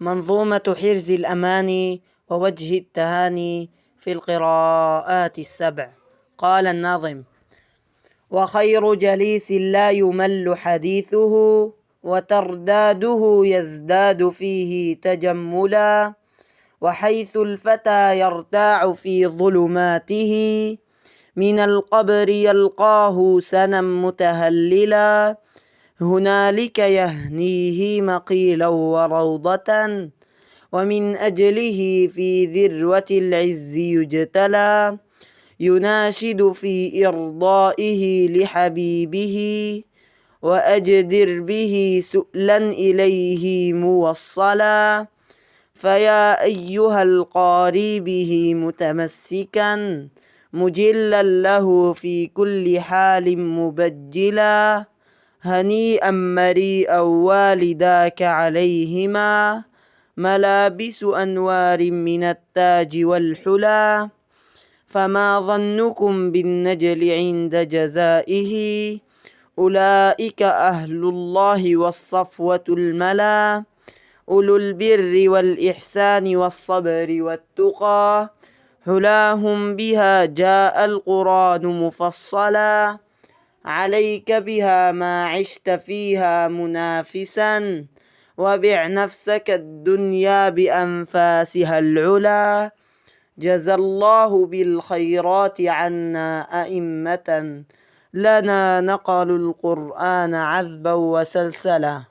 منظومة حرز الأماني ووجه التهاني في القراءات السبع. قال الناظم: وخير جليس لا يمل حديثه، وترداده يزداد فيه تجملا، وحيث الفتى يرتاع في ظلماته، من القبر يلقاه سنا متهللا، هنالك يهنيه مقيلا وروضة، ومن أجله في ذروة العز يجتلى، يناشد في إرضائه لحبيبه، وأجدر به سؤلا إليه موصلا، فيا أيها القاري به متمسكا، مجلا له في كل حال مبجلا، هنيئا مريئا والداك عليهما، ملابس أنوار من التاج والحلا، فما ظنكم بالنجل عند جزائه، أولئك أهل الله والصفوة الملا، أولو البر والإحسان والصبر والتقى، حلاهم بها جاء القرآن مفصلا، عليك بها ما عشت فيها منافسا، وبع نفسك الدنيا بأنفاسها العلا، جزى الله بالخيرات عنا أئمة، لنا نقلوا القرآن عذبا وسلسلا.